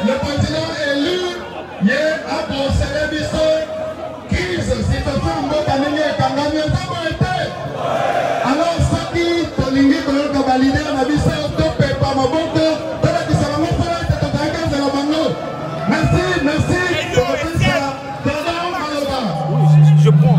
Le président élu, il a procédé crise, situation alors ceux qui ont validé la mission, merci, merci. Je prends.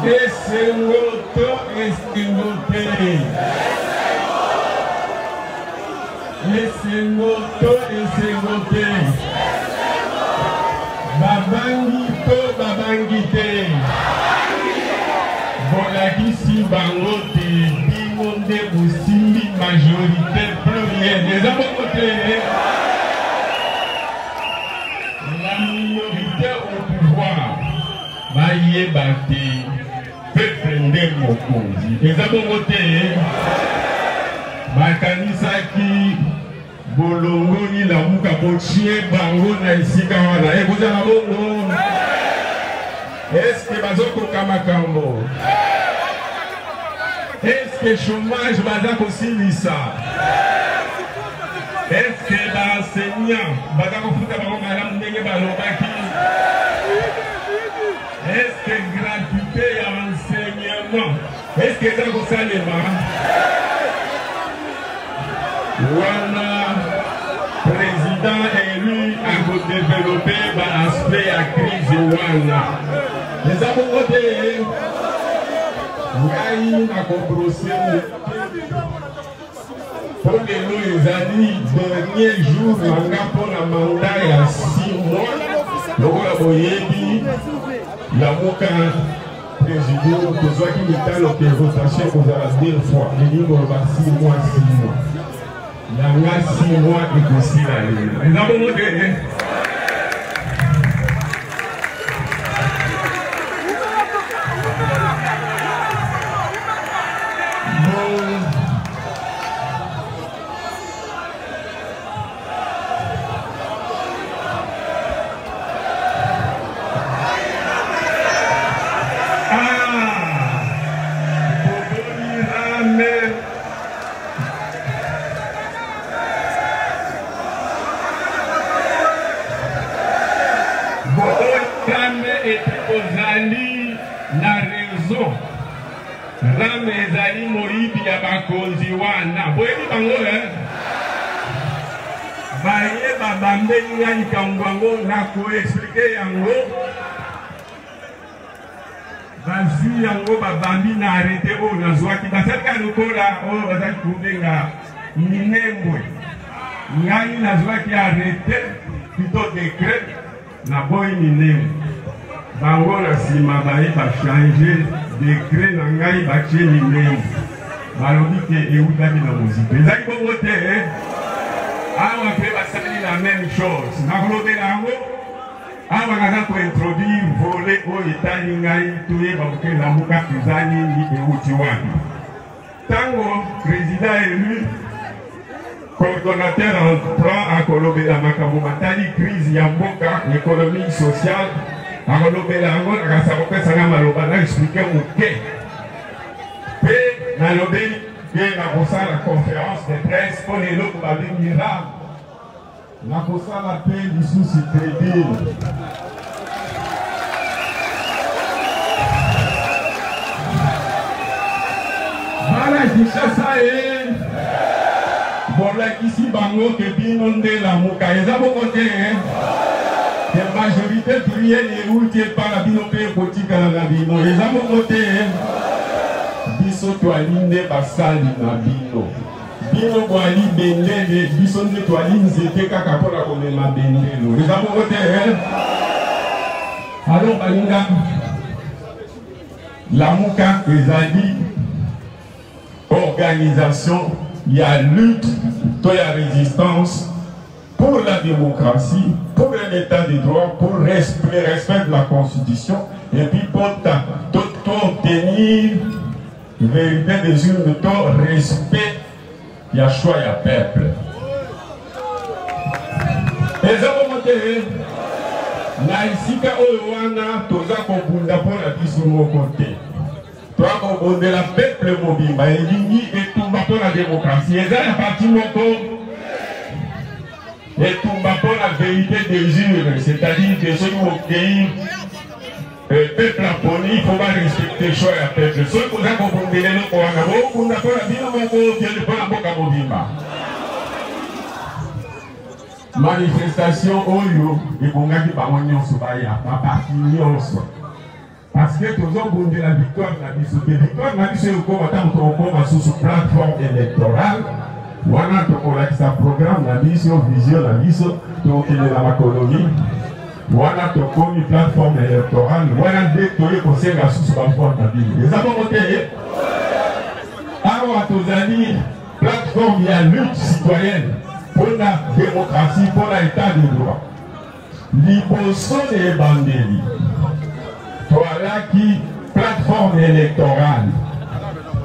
Esengoto, esengote. Esengoto, esengote. Babangito, babangite. Bolakisi bangote, bimonde busimbi majorité plurielle. Les abokote. La minorité au pouvoir. Baye bate. Peuple nde mokonzi. Les abokote. Bakanisaki. Bolongo ni la muka bochie bango na isika wana. Kozala bongo. Est-ce que bazoko kamakambo? Est-ce que chômage bazako silisa? Est-ce que l'enseignant bazako futa bango malamu ndenge balobaki? Est-ce que gratuité ya enseignement? Est-ce que zako salema? Wana président élu a développé l'aspect à crise wana. Les abonnés, Ngai a combrosé pour les derniers jours, pour la mandat il y a 6 mois. Donc, la Moka président, que soit qui est dans la rotation, vous avez 2 fois. Il dit qu'on va 6 mois, 6 mois. Il y a 6 mois et aussi la ligne. Les abonnés, Rame ezali moyibi ya bakonzi wana. Boyebi bango baye babambeli ngai kangwango na koexplike yango. Bazwi yango babambi na arrete oyo nazwaki. Basalika lokola oyo bazali kubenga minembwe. Ngai nazwaki arrete plutôt décret na boyi minembwe. Bango na sima baye bachange décret na ngai batie minembwe. Balobi ke eutaki na mozika. Ezali bongo te. Awa pe basali la même chose. Nakolobela yango. Awa naza kointroduire volet oyo etali ngai toyeba boke lamuka eza nini euti wapi. Tango président élu coordonnateur en plan akolobela makambo matali crise ya mboka économique sociale. Akolobela yango nakasa kopesanga maloba na expliquer moke. Pe nalobeli ke nakosala conférence de presse mpo lelo kobabengila nakosala pe lisusu tribune. Bana Kinshasa bolakisi bango ke bino nde lamuka eza bongo te. La majorité plurielle euti epai na bino mpe ekotikala na bino eza bongo te. Biso toali nde basali na bino. Bino boali bendele biso nde toali nzete kaka mpona komema bendelo eza bongo te. Alors balinga lamuka ezali organisation ya lutte to ya résistance pour la démocratie, pour l'état de droit, pour le respect de la constitution et puis pour obtenir vérité des urnes de ton respect. Il y a choix, il y a peuple. Les hommes na isika oyoana toza kobunda mpona biso moko te. Toza kobondela peuple mobimba elingi etumba mpona démocratie. Eza ya parti moko etumba mpona vérité des urnes, c'est-à-dire que ceux qui okei peuple aponi il faut pas respecter choix ya peuple. Soki koza kobondela eloko wana bokunda mpona bino moko okende mpona mboka mobimba. Manifestation oyo ebongaki bango nyonso baya baparti nyonso Parce que tous les gens la victoire de la biso. La victoire de la biso est comme sous plateforme électorale. Voilà, on a sa programme, la mission, vision, la mission, donc il est dans la colonie. Voilà, on a une plateforme électorale. Voilà, dès que vous conseillez la sous-plateforme de la vie. Les avons voté. Alors, à tous amis, plateforme, il y a lutte citoyenne pour la démocratie, pour l'état de droit. Liboso de Bandeli. Voilà qui plateforme électorale.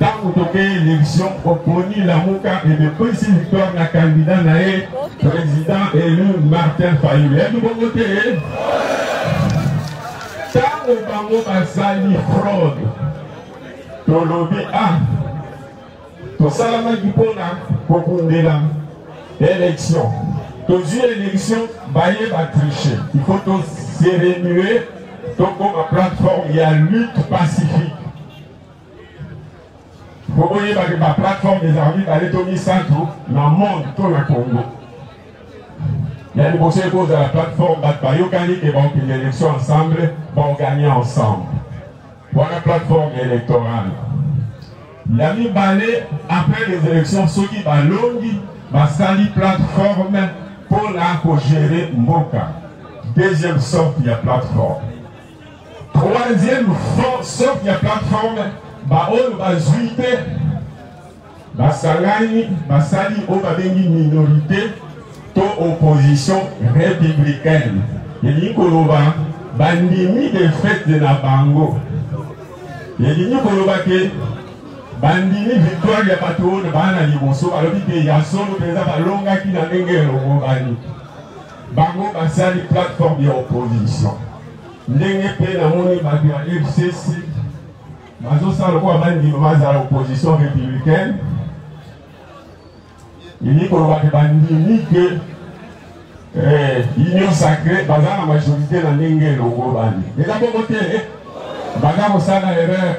Tant que l'élection opponi la Mouka et de précis victoire na candidat naé président élu Martin Fayulu. Et nous bon côté. Tant que bango basali fraude. Tolobi a. To salama kipona kokundela élection. Tozi élection baye ba tricher. Il faut to se remuer. Donc, ma plateforme, il y a lutte pacifique. Vous voyez, ma plateforme des armées, elle est au centre dans le monde, tout le Congo. Il y a des possibilités cause de la plateforme, qui vont gagner l'élection ensemble, vont gagner ensemble. Voilà la plateforme électorale. Il a mis balai après les élections, ceux qui vont longues, va salir plateforme pour la gérer Mboka. Deuxième sorte, il y a plateforme. Troisième sorte, il y a plateforme, on va zuiter, Basali, on va venir minorité, opposition républicaine. Il dit qu'on va bandimi des fêtes de la Bango. Il dit qu'on va que bandimi victoire, il n'y a pas tout de bana liboso, alors qu'il y a solo des avalonga qui n'a pas de Bango, Basali, plateforme de opposition. Ndenge pe na moni bato ya FCC bazosala kwa bandi baza la opposition républicaine. Il dit qu'on va bandini que l'union sacrée baza la majorité na ndenge longo bandi. Les a voté baza kosala erreur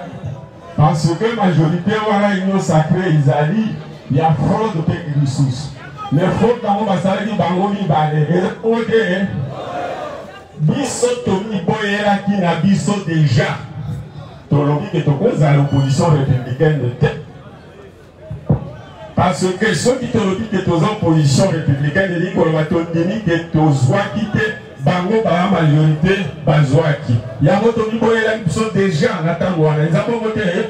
parce que majorité wala l'union sacrée izali il y a fraude pe lisusu. Les fraudes bango basala ki bango mi bale. Les a voté biso tomi boyera qui na biso déjà tolobi que tokoza à l'opposition républicaine de tête parce que ceux qui tolobi que tos opposition républicaine dit qu'on va tondini que tozwa quitter bango ba majorité bazwaki yango tomi boyera biso déjà na tango wana nzambo voté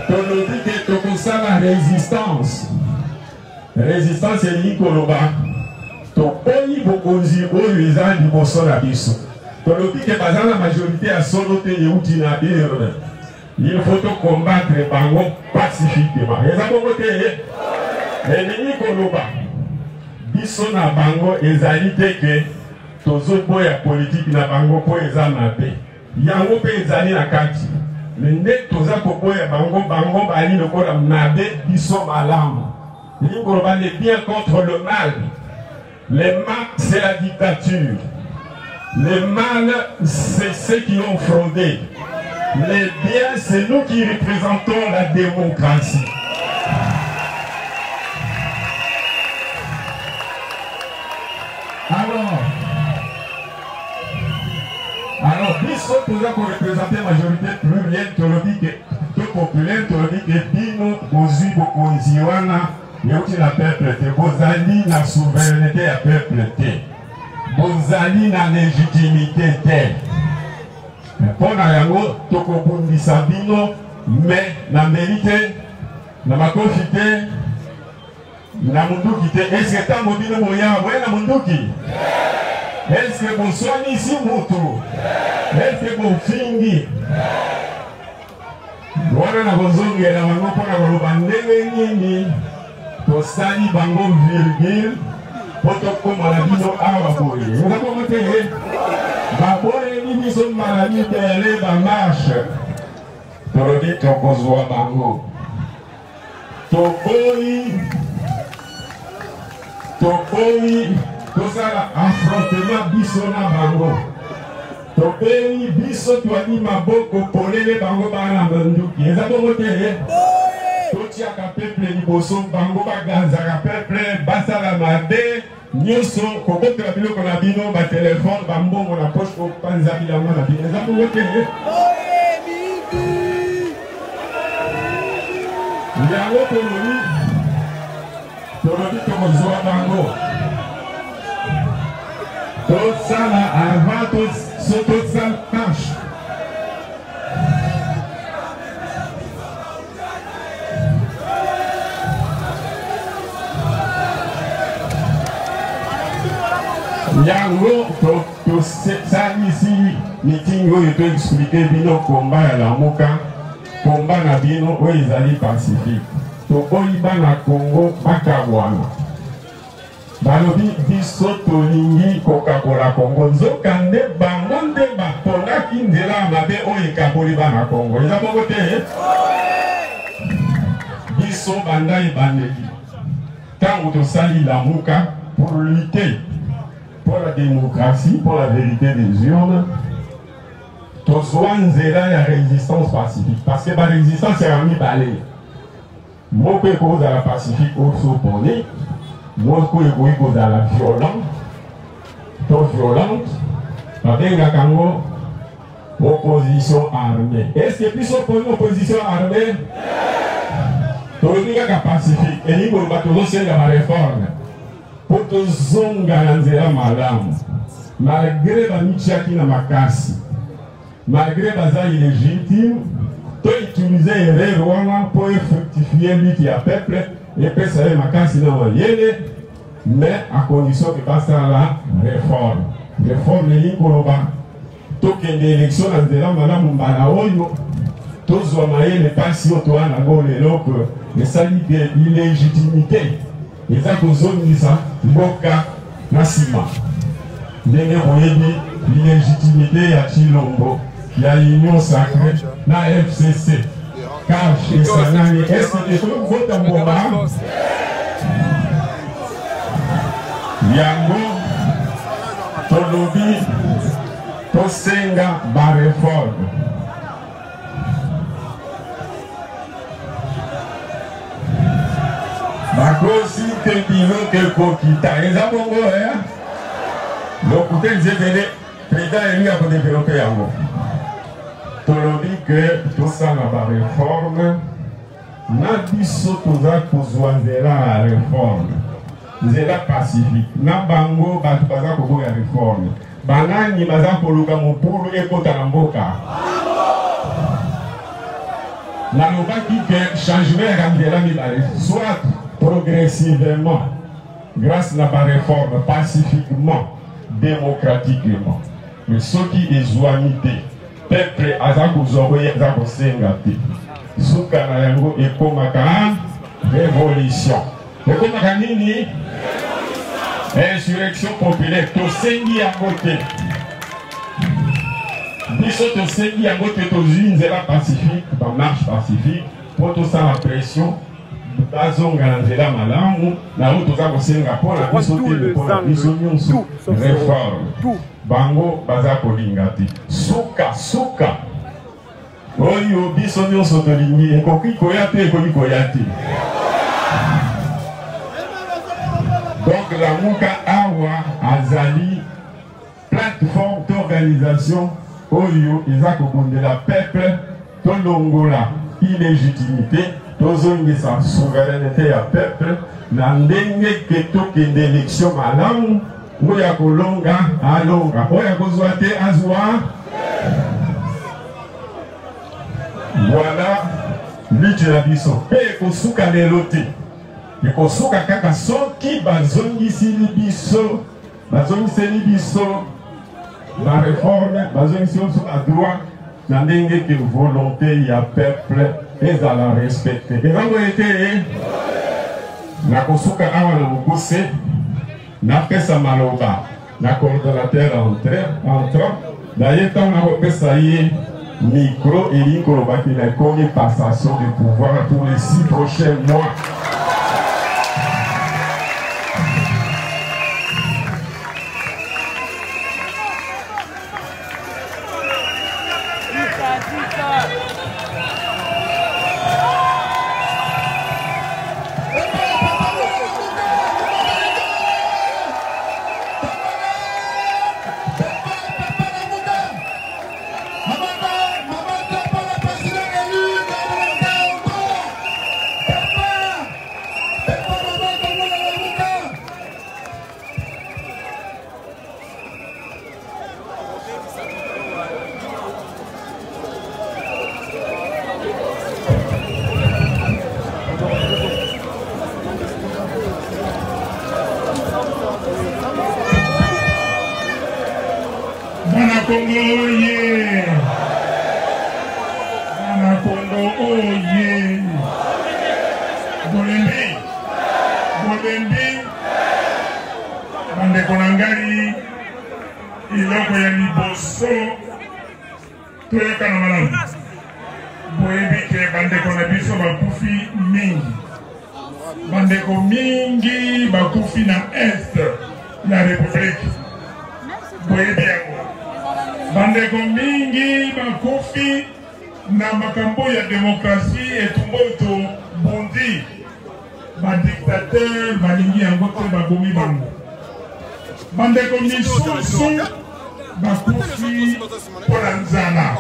tolobi que tokosa la résistance est koloba tokoyi bokonzi oyo eza liboso na biso tolobi ke baza na majorité ya solo te yeuti na urne il faut combattre bango pacifiquement eza bongo te elingi koloba biso na bango ezali te ke tozoboya politiki na bango po eza mabe yango mpe ezali na kati me nde toza koboya bango bali lokola mabe biso malamu elingi koloba le bien contre le mal. Les mal, c'est la dictature. Les mal, c'est ceux qui ont fraudé. Les biens, c'est nous qui représentons la démocratie. Alors, puisque nous avons représenté la majorité plurielle, populaire, Bino, Bozu, Bokonziwana, Yauti la peuple, Bozali la souveraineté à peuple, Bozali la légitimité. Pour Nayango, Tokobundi Sabino, mais la mérité, la makofité, la munduki, est-ce que tu as mobile moyen, la munduki? Est-ce que vous soignez ici, Moutou? Est-ce que vous finissez? Voilà la raison que la maman pour la bandée, tosali bango virgule potoko malabino awa boye nga komote baboye ni biso malabi tele ba marche tolobi tokozwa bango tokoyi tosala affrontement biso na bango tokoyi biso twali maboko polele bango bana banduki eza komote totiaka peuple liboso bango baganzaka peuple basala mabe nyonso kokotela biloko na bino batelefone bambongo na poche kopanza bilango na bino eza bongo te Yango tolobi tokozwa bango. Tosala avant tosala tâche. Yango tosalisi meeting oyo toexplike bino komba ya lamuka, komba na bino oyo ezali pacifique. Tokoyi bana Congo bakabwana. Balobi biso tolingi kokabola Congo, nzokande bango nde baponaki nzela mabe oyo ekaboli bana Congo. Eza bongo te? Biso banda ebandeli. Tango tosali lamuka pour lutter pour la démocratie, pour la vérité des urnes, tozwa nzela ya résistance pacifique. Parce que la résistance est ami balé. Moko cause à la pacifique au s'opposer, moko cause à la violente, trop violente, avec la Congo, opposition armée. Est-ce que plus opposé opposition armée? Tolobi kaka pacifique. Et ni koloba tozosenga ma réforme. Pour tozonga na nzela malamu. Malgré bamitiaki na makasi. Malgré baza illégitime, to utiliser erreur wana pour fructifier lutte ya peuple et pesa ye makasi na mayele, mais à condition que basala réforme. Réforme ni koloba tokende élection na nzela malamu mbala oyo tozwa mayele pasi oyo towana ngo lelo que esali de illégitimité eza kozongisa mboka na nsima. Ndenge boyebi l'illégitimité ya Chilombo ya Union Sacrée na FCC cache esanani. Est-ce que tu peux voter mboma yango tolobi tosenga ba réforme. Bakosi te bino ke kokita eza bongo ya lokuta nzebele président élu a développé yango. Tolobi que tosala ba réforme na biso toza kozwa nzela ya réforme, nzela pacifique. Na bango bato baza koboya réforme, banani baza koluka mopulu ekota na mboka. Nalobaki que changement ya nzela mibale soit progressivement grâce à la réforme pacifiquement, démocratiquement. Mais ce qui est joignité, peuple azakozoroye azakosengate. Souka na yango ekomaka révolution. Ekomaka nini? Insurrection populaire. Tosengi yango te. Biso tosengi yango te tozwi nzela pacifique, ba marche pacifique, pour tout ça la pression. Bazonga na nzela malamu na oyo toza kosenga mpona biso te mpona biso nyonso réforme. Bango baza kolinga te suka oyo biso nyonso tolingi ekoki koya te ekoki koya te. Donc lamuka awa azali plateforme d'organisation oyo eza kobondela peuple tolongola illégitimité tozongisa souveraineté ya peuple na ndenge ke tokende élection malamu oyo kolonga alonga oyo kozwa te azwa. Voilà lutte na biso mpe ekosuka lelo te, ekosuka kaka soki bazongiseli biso na réforme, bazongisi biso na droit na ndenge ke volonté ya peuple ezala respecté. Ezango ete nakosuka awa na mokuse napesa maloba na coordonnateur entrant naye ntango nakopesa ye micro elingi kolobaki na ekomi passation de pouvoir pour les 6 prochains mois. Congo oye! Bana Congo oye! Bolembi! Bolembi! Bande konangari iloko ya liboso toyoka na malamu. Boyebi ke bandeko na biso bakufi mingi. Bandeko mingi bakufi na Est la République. Boyebi yango. Bandeko mingi bakufi na makambo ya demokrasi etumboto bondi. Ba dictateur balingi yango te babomi bango. Bandeko misusu bakufi pona nzala.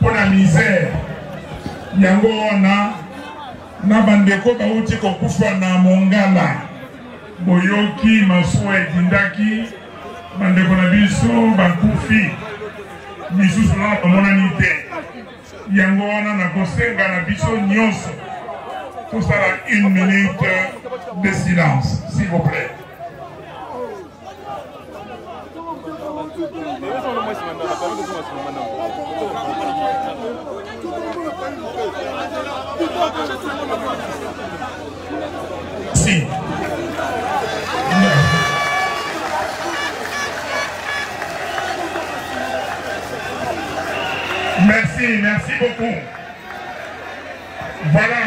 Pona misère. Yango wana na bandeko bauti kokufa na Mongala. Boyoki masuwa etindaki bandeko na biso bakufi misusu na bamonani te. Yango wana na kosenga na biso nyonso tosala 1 minute de silence, s'il vous plaît. Si. Merci beaucoup. Voilà.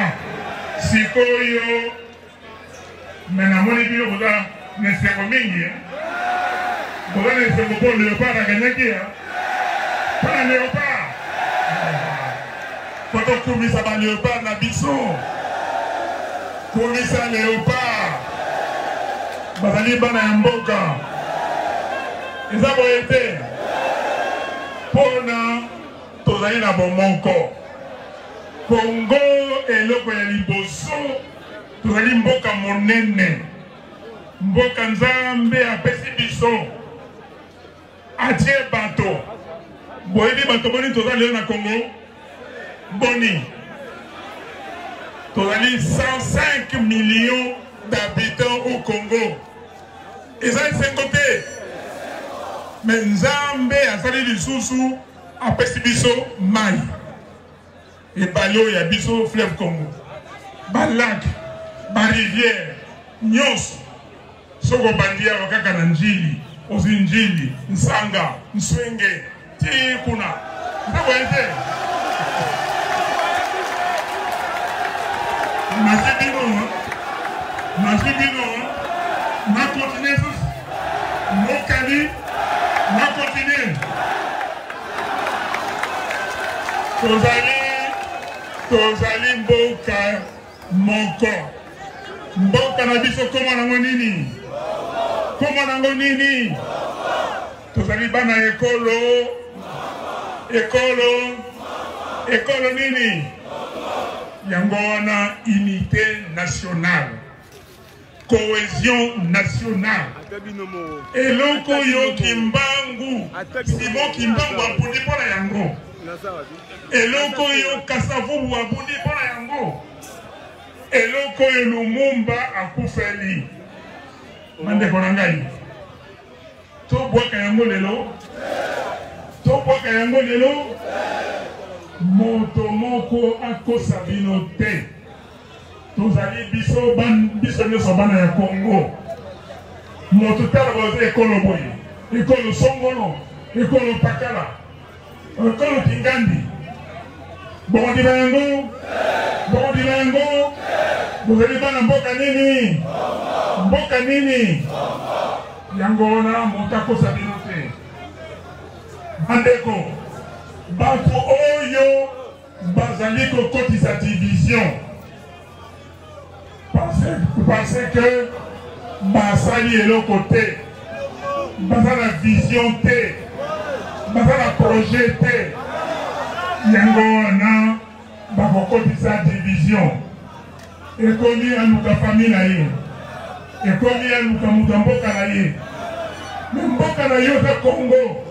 Sikoyo. Maintenant, mon équipe, vous avez ne sais pas mingi. Vous avez ne sais pas léopard à gagner. Pas léopard. Quand on commence à léopard, la bisson. Commence à léopard. Bazali bana mboka. Ils ont été. Pona. Tozali na bomoko. Congo eloko ya liboso. Tozali mboka monene. Mboka nzambe apesi biso. Atie bato. Boyebi bato boni tozali na Congo. Boni. Tozali 105 millions d'habitants au Congo. Ils ont 5 côtés. Mais nzambe asali lisusu apesi biso mai. Et balo ya biso fleuve Congo. Ba lac, ba rivière, nyos. Soko bandia wakaka na njili, ozinjili, nsanga, nswenge, tikuna. Ndako ente. Nasibino, na continue, mokali, na continue. Tozali mboka moko. Mboka na biso koma nango nini? Koma nango nini? Tozali bana ekolo. Ekolo nini? Yango wana unité nationale. Cohésion nationale. Eloko yo kimbangu. Simon kimbangu apundi pona yango. Eloko yo Kasavubu abundi pona yango. Eloko yo Lumumba akufeli. Mande konangai. To boka yango lelo. Moto moko akosa bino te. Tozali biso nyoso bana ya Congo. Moto tala boze ekolo boye. Ekolo Songolo, ekolo Pakala. Ekolo Kingandi. Bondi bango. Bozali bana mboka nini? Yango na motako sabino te. Bandeko. Bato oyo bazali kokotisa division. Parce que basali eloko te. Basala vision te. Basala projet te. Yango na bakokotisa division. Ekomi aluka famille na ye. Ekomi aluka mboka na ye. Mboka na yo za Congo.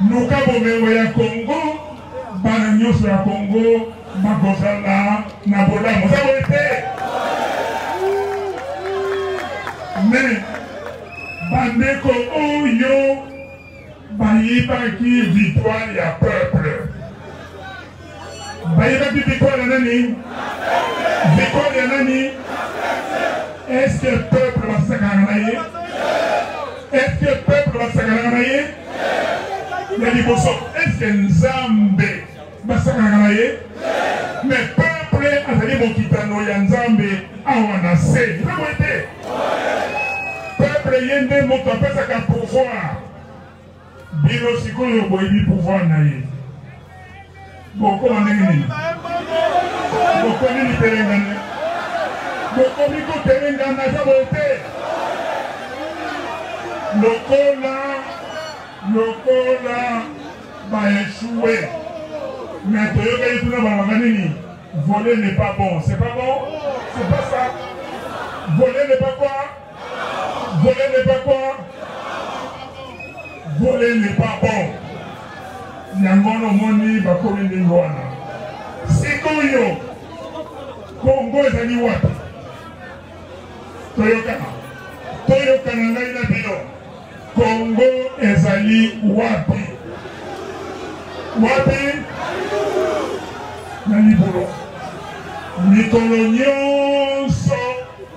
Nuka bomengo ya Congo. Bana nyoso ya Congo. Makozala na bolamu. Zabo ete. Mais bandeko oyo bayibaki victoire ya peuple. Bayibaki victoire ya nani? Victoire ya nani? Est-ce que le peuple va s'agrandir? Est-ce que le peuple va s'agrandir? Est-ce que Nzambe va s'agrandir? Mais le peuple a dit bon kitano ya Nzambe awanase. Vous voyez? Peuple yende moto apesa ka pouvoir. Bino sikoyo boyibi pouvoir na ye. Boko ndenge. Boko ni terengane. Boko miko terengana za bote. Lokola va échouer. Mais Toyoka Yituna Bamaganini, voler n'est pas bon. C'est pas bon? C'est pas ça. Voler n'est pas quoi? Voler n'est pas quoi? Voler n'est pas bon. Yangono moni bakomi ndingwana. Sikoyo Congo ezali wapi? Toyoka na ngai na bino. Congo ezali wapi? Wapi? Na libolo. Mikolo nyonso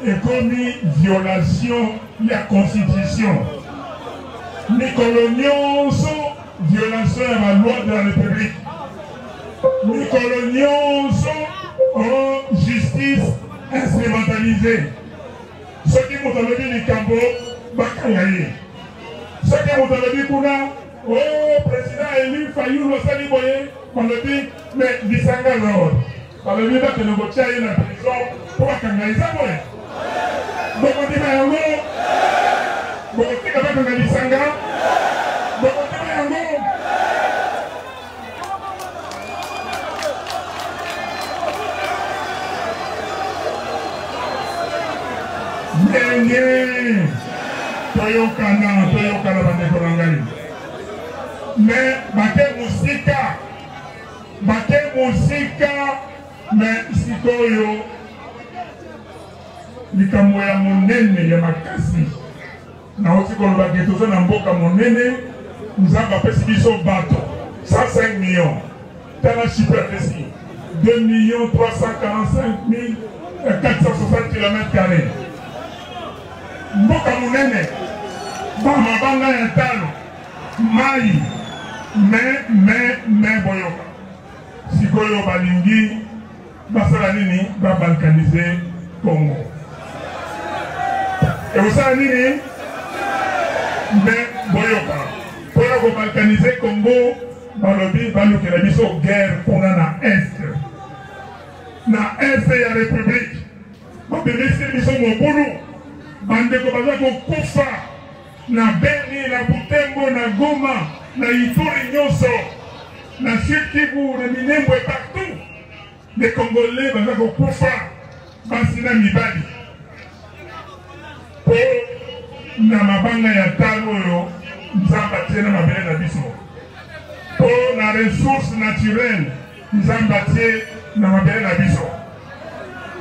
ekomi violation ya constitution. Mikolo nyonso violation ya la loi de la République. Mikolo nyonso en justice instrumentalisée. Ce qui vous a dit likambo bakayaye. Ce qui vous a dit kuna oh président Eli Fayulu Sali Boye on le dit mais Bisanga Lord. On le dit que le négocier dans la prison pour kangaïsa boye. Donc on dit mais yango bon tu vas pas Bisanga. Donc on dit mais yango Nenye Toyokana bandeko nangai. Mais bate musika mais sikoyo likambo ya monene ya makasi na otikolo baketo na mboka monene Nzambe apesi biso bato 105 millions tala superficie 2 345 460 km². Mboka monene bamabanga ya talo mai me boyoka sikoyo balingi basala nini babalkanize Congo ekosala nini me boyoka mpona kobalkanize Congo balobi balukela biso guerre mpona na este ya république babebisi biso mobulu bandeko baza kokufa na Beni, na Butembo, na Goma, na Ituri nyonso, na Sud Kivu, na Minembwe partout. Les Congolais baza kokufa basi na mibali. Po na mabanga ya talo oyo Nzambe atie na mabele na biso. Po na ressources naturelles Nzambe atie na mabele na biso.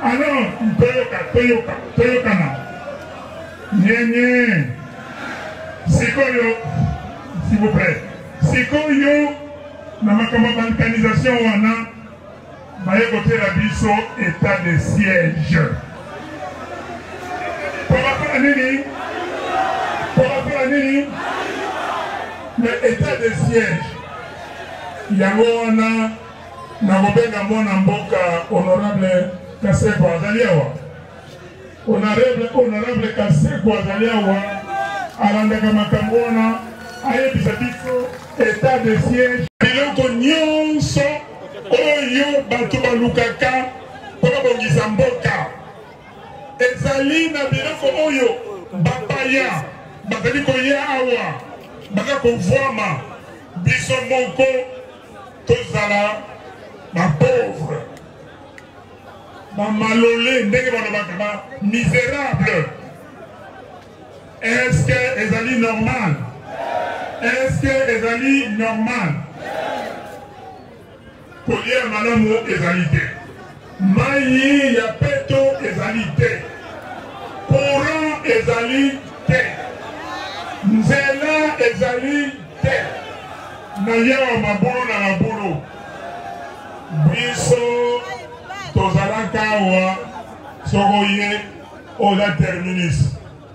Alors, toyokana. Nyenye. Sikoyo, s'il vous plaît. Sikoyo, na makama balkanisation wana, baye kote la biso état de siège. Pour la nini? Le état de siège. Yango wana, na mobenga mwana mboka honorable Kaseko Azaliawa. Honorable Kaseko Azaliawa. Alandaka makambona ayebisa biso état de siège biloko nyonso oyo bato balukaka mpona bongisa mboka ezali na biloko oyo bapaya bazali koya awa baza kovwama biso moko tozala bapauvre bamalole ndenge balobaka ba misérable. Est-ce que ezali normal? Est-ce que ezali normal? Collier malamu ezali te. Mayi ya peto ezali te. Courant ezali te. Nzela ezali te. Nayewa mabulu na mabulu. Biso tozalaka wa sogoye ola terminus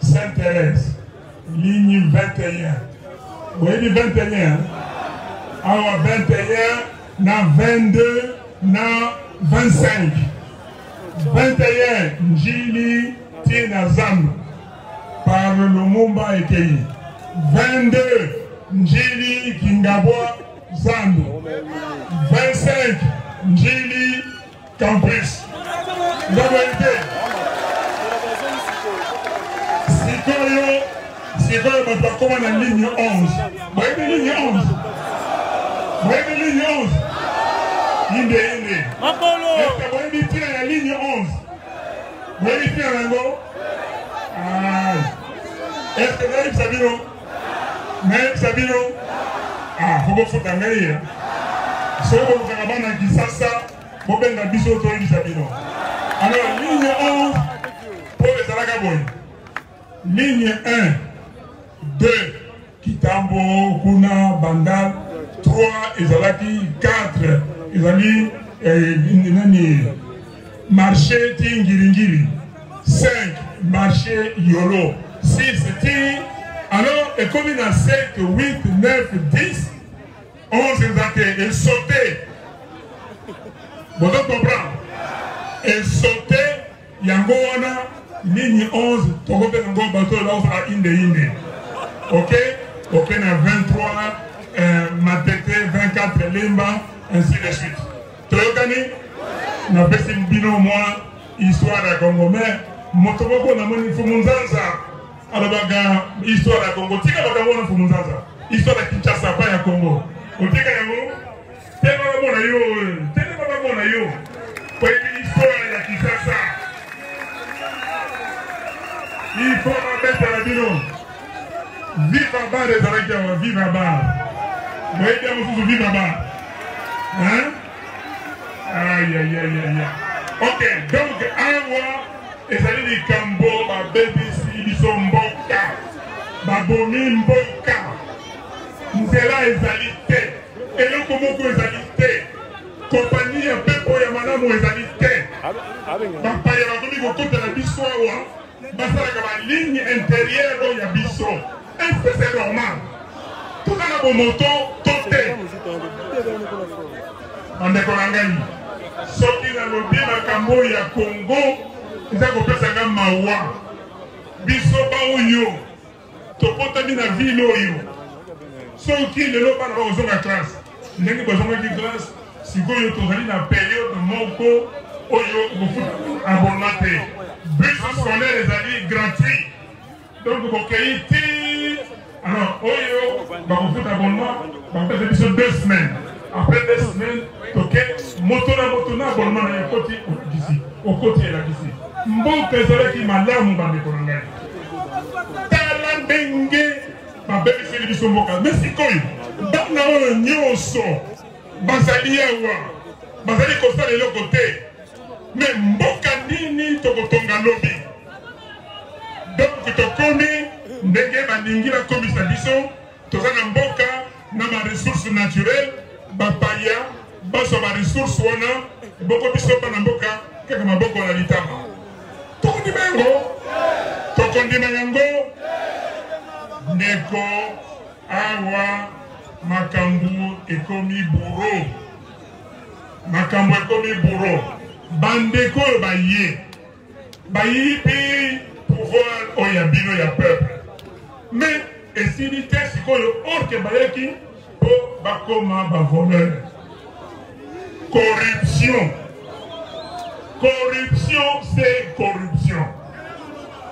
Sainte-Thérèse ligne 21. Vous dit 21. Awa 21 na 22 na 25. 21 Njili Tina Zam par Lumumba Ekei. 22 Njili Kingabwa Zandu. 25 Njili Campus. Vous avez été. Sikoyo batakoma na ligne 11. Vous avez ligne 11. Vous avez ligne 11. Inde. Est-ce que vous avez tiré la ligne 11? Vous avez tiré la ligne? Est-ce que vous avez Sabino? Même Sabino? Ah, faut que vous foutre en guerre. Si vous avez un Kisasa, vous avez un biseau autour de Sabino. Alors, ligne 11 pour les Alagaboy. Ligne 1, 2, Kitambo, Kuna, Bandal, 3, Ezalaki, 4, Ezali, marché Tingiringiri, 5, marché Yolo, 6, Ting, alors, et comme il y a 7, 8, 9, 10, 11 exactés, et sauter. Vous comprenez? Et sauter, Yangoana, ligne 11, Togote Nango Bato, là, à Inde. Ok? Ok, on a 23, Matete, 24, Limba, ainsi de suite. Toyokani? On a fait une bino, moi, histoire à Congo, mais Motoboko n'a pas dit Fumunzanza. Alors, histoire à Congo. Tika Bakawana Fumunzanza. Histoire à Kinshasa, pas à Congo. Otika Yango? Télé Baba yo. Pour l'histoire à Kinshasa. Il faut remettre la bino. Vive à bas les Arakiawa, vive à bas. Vous voyez bien, vous vive à bas. Hein? Aïe. Ok, donc, Awa, et ça dit les Kambo, ma BBC, ils sont Mboka. Babomi Mboka. Nzela ezalité. Et le Komoko ezalité. Compagnie à Pepo Yamanamo ezalité. Papa Yamakomi Kokote la Bissoawa. Basala la ligne intérieure de Yabiso. Est-ce que c'est normal? Tout dans la moto, tout est. On est Konangani. Soki na lobi na Kambo ya Congo, ils ont fait ça comme Mawa. Biso Baoyo. Topota na ville oyo. Soki le loba na ozo na classe. Ndenge bazonga ki classe, sikoyo tozali na période moko oyo bofu abonate. Bus scolaire les amis gratuits. Donc, vous avez alors, oyo, vous faites abonnement, vous faites 2 semaines. Après 2 semaines, ok, motona abonnement au côté là ici. Mboka ezala ki malamu bande konanga. Tala ndenge ba bébé c'est biso mboka. Mais sikoyo, bana oyo nyoso, bazali yawa, bazali kosala le côté. Mais mboka nini tokotonga lobi. Donc tokomi ndenge bandingi la komisa biso tozana mboka na ma ressources naturelles bapaya baso ba ressources wana boko biso pa na mboka kaka maboko na litama. Tokondi mango neko awa makambu ekomi bourreau. Makambu ekomi bourreau. Bandeko bayi pi pouvoir oyabino ya peuple. Mais esili te sikoyo orke bayeki po bakoma ba voleur. Corruption. Corruption, c'est corruption.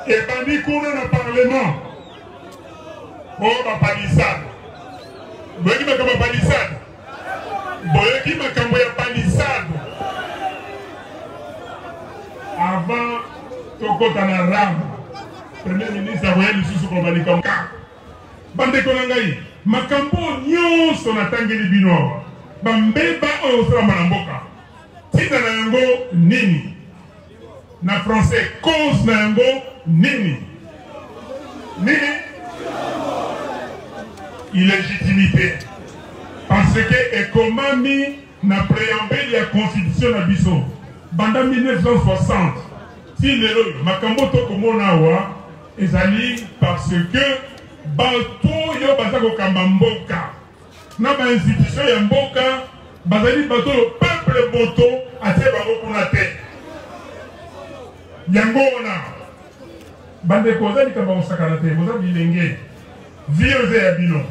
Et bandi kuna na parlement. Oh ba palissade. Boyeki makamba palissade. Boyeki makambo ya palissade. Avant tokota na rame, Premier ministre avoye lisusu kobalika mka. Bande konangai, makambo nyonso na tangeli bino. Bambeba oyo osala na mboka. Tina na yango nini? Na français, cause na yango nini? Nini? illégitimité. Parce que ekomami na préambule ya constitution na biso banda 1960 si lelo makambo tokomona awa ezali parce que bato yo baza kokamba mboka na ba institution ya mboka bazali bato le peuple boto atie bango kuna te yango wana bandeko ozali kamba kosakana te boza bilenge vie oza ya bino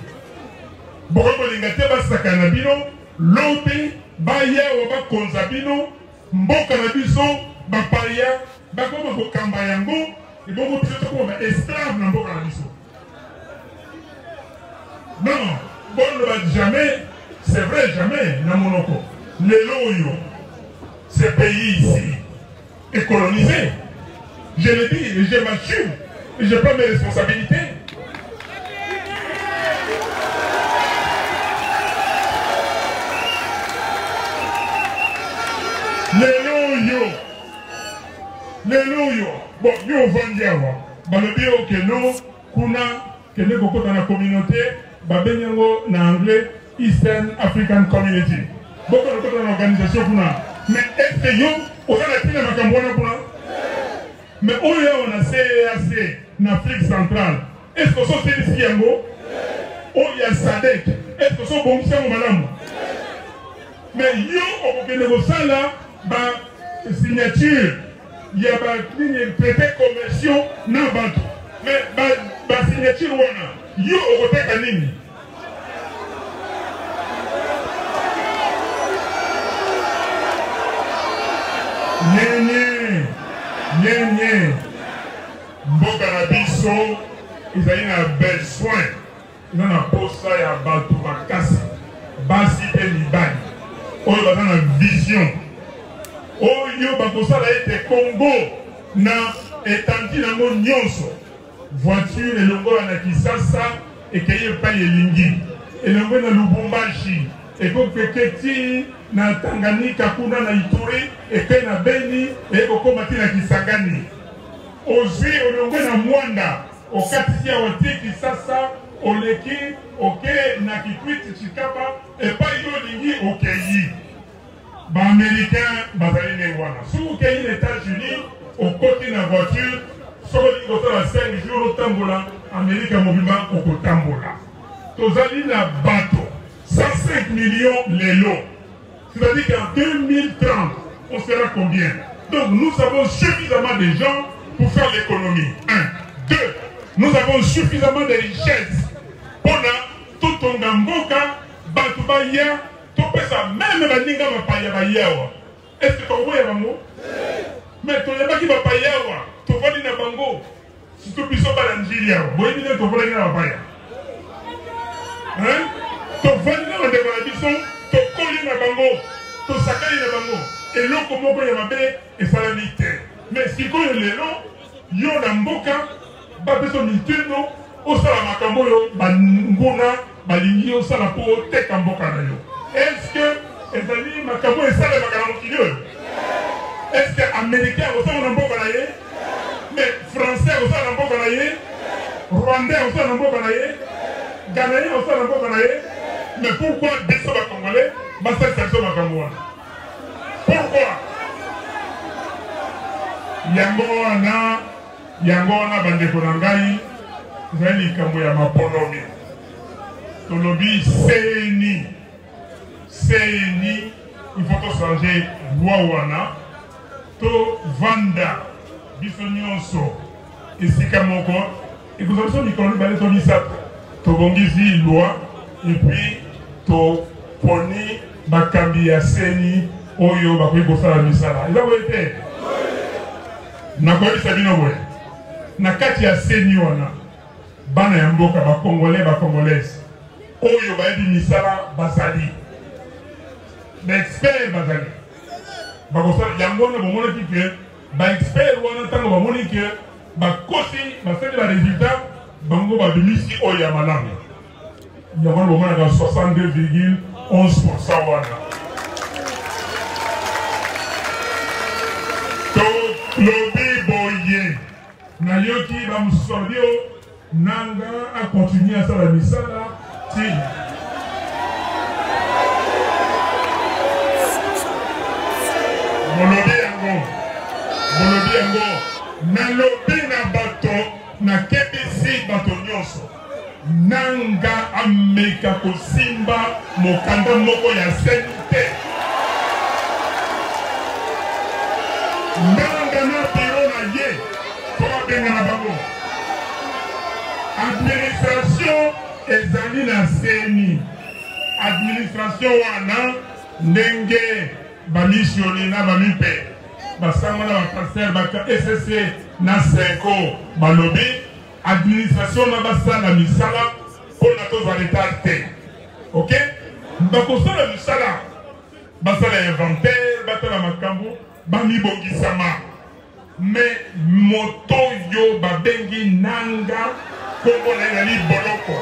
bokokolinga te basakana na bino lobi bayawa bakonza bino mboka na biso bapaya bakoma kokamba yango ebongo biso tokoma esclave na mboka na biso. Non, bon, jamais, c'est vrai, jamais, na monoko. Les loyaux, ce pays ici est colonisé. Je le dis et je m'assume et je prends mes responsabilités. Les loyaux, bon, nous vendons dire, bah le bio que nous, kuna, que nous beaucoup dans la communauté, bah benyango na anglais, Eastern African Community. Beaucoup dans l'organisation kuna. Mais est-ce que nous, on a la tine makambona kuna? Mais où on a CAC en Afrique centrale? Est-ce que ça c'est ici yango? Où il y a SADC? Est-ce que ça bon c'est madame? Mais yo on peut négocier là, bah signature. Il y a une traité commerciaux dans le bateau. Mais la signature, il y a un côté canine. Nye. Bokanabiso, ils ont besoin. Ils ont besoin de bateau, de casse, de Liban. Ils ont une vision. Oyo bakosala ete Congo na etangi nango nyonso voiture elongola na Kisasa ekeye pa elingi elongo na Lubumbashi ekokeketi na Tanganyika kuna na Ituri eke na Beni ekokoma ti na Kisangani ozwi olongo na Mwanda okatisi ya wati Kisasa oleki oke na Kikwiti Chikapa epai yo lingi okeyi. Les Américains, si vous avez les États-Unis, au côté de la voiture, si vous avez 5 jours au Tambola, l'Amérique a mobilement au Tambola. Vous avez un bateau, 105 millions les lots. C'est-à-dire qu'en 2030, on sera combien? Donc nous avons suffisamment de gens pour faire l'économie. 1. 2. Nous avons suffisamment de richesses. Pour tout ton gamboka, Batubaya, même la linga va pas y avoir. Est-ce que tu vois bango? Mais tu n'as pas qui va pas y avoir. Tu vois les bango. Si tu peux pas l'Angélia, vous voyez bien tu vois les gens va pas. Hein? Tu vois les gens de la bison, tu colles les bango, tu sacs les bango. Et l'eau comme on peut y avoir et ça la limite. Mais si tu connais les noms, yon amboka, pas besoin de tuno, au salamakambo yo, bangona, balingi au salapo, te kamboka na yo. Est-ce que les Makambo et ça les Makambo? Est-ce que les Américains aussi ont un bon canaillé? Mais les Français aussi ont un bon canaillé? Les Rwandais aussi ont un bon canaillé? Les Ghanéens aussi ont un bon canaillé? Mais pourquoi les Congolais ne sont pas les Makambo? Pourquoi? Yangoana Bandeko Nangai, Zali Kamboya Maponomi. Tolobi CNI, il faut changer loi wana, to vanda, bisonyonso, et si kamoko, et que vous avez dit qu'on va les misap, to bongizi loi, et puis to poni bakambi ya CNI, oyo bakoi bosa la misala. Ils ont été. Nakoi sabino we. Nakati ya CNI wana, bana ya mboka ba Congolais ba Congolaises. Oyo ba di misala basali. L'expert bazali. Bakosa yangona bomona kike ba expert wana tango bamoni ke ba kosi ba fait ba résultat bango ba demisi oya malamu. Yangona bomona ka 62,11% wana. To lobi boye na yoki ba musodio nanga a continuer à faire la misala Si. Bolobi yango. Nalobi na bato na kebisi bato nyonso. Nanga ameka kosimba mokanda moko ya sente. Nanga na biro na ye. Koma benga na bango. Administration ezali na seni. Administration wana ndenge bamisioni na bamipe. Basanga na pasteur baka SSC na 5 balobi administration na basala misala pour na to l'état te. OK? Bakosala misala basala inventaire batala makambo bami bongisama. Mais moto yo babengi nanga kombo na yali boloko.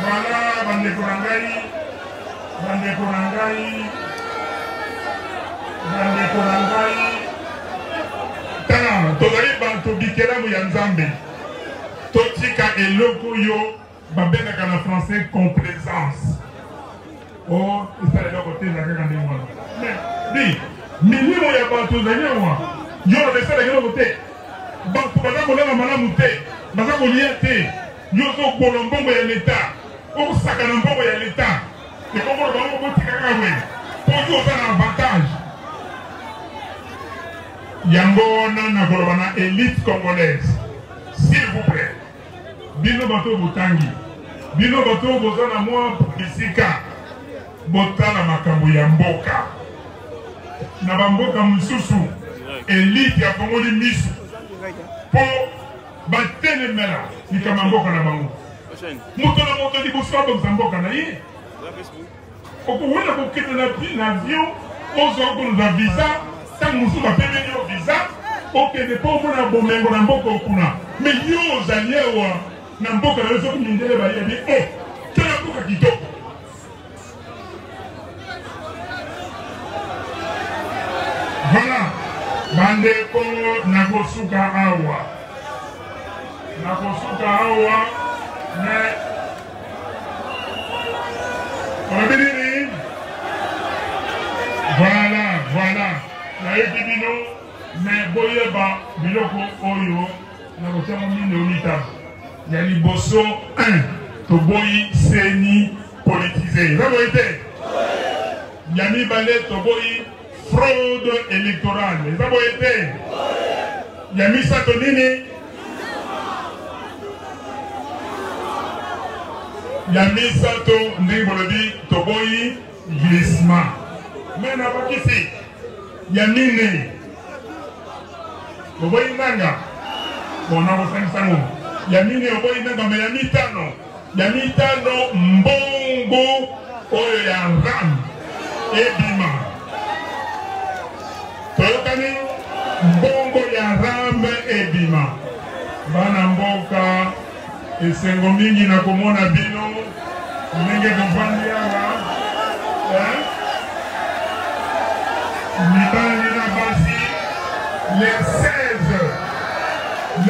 Voilà, bande Korangai. Tana, tozali bantu bikelamu ya Nzambe. Totika eloko yo, babengaka na français complaisance. Oh, ça est là côté la kaka ndenge wana. Mais, di, milimo ya bantu zali awa. Yo na ça la côté. Bantu baza kolanga malamu te, baza kolia te. Yo so kolombo ya l'État. Au sakana mbongo ya l'État. Et comment on va pour nous faire un avantage. Yango na kolobana élite congolaise. S'il vous plaît. Bino bato butangi. Bino bato bozana moi publicika. Botala makambo ya mboka. Na bamboka mususu. Élite ya Kongoli misu. Po batelemela ni kama mboka na bango. Moto na moto di buswa bo mboka na ye. Okuwena kokete na avion, ozo na visa, tant musu ba pemeli o visa, okende po mona bomengo na mboka okuna. Mais yo zaliewa na mboka na yo kumindele ba yebi, oh, tena mboka kitoko. Voilà, bande ko nakosuka awa. Mais voilà. La ekibino, mais boyeba biloko oyo na kotama mine onita. Ya liboso 1 to boyi seni politisé. Ça va être. Ya mibale to boyi fraude électorale. Ça va être. Ya misato nini? Ya misato ndingolobi to boyi glissement. Mais na bakisi ya nini oboyi nanga bona bosangisango ya nini oboyi nanga me ya mitano mbongo oyo ya ram ebima toyokani mbongo ya ram ebima bana mboka esengo mingi na komona bino ndenge kovandi awa mibali na basi les 16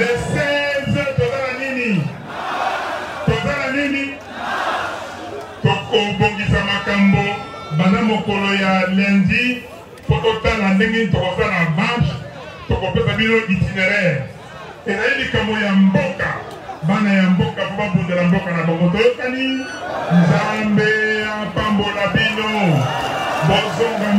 tozala nini tokobongisa makambo bana mokolo ya lundi po totala ndenge tokosala marche tokopesa bino itinéraire ezali likambo ya mboka bana ya mboka po babundela mboka na bango toyokani Nzambe apambola bino bozonga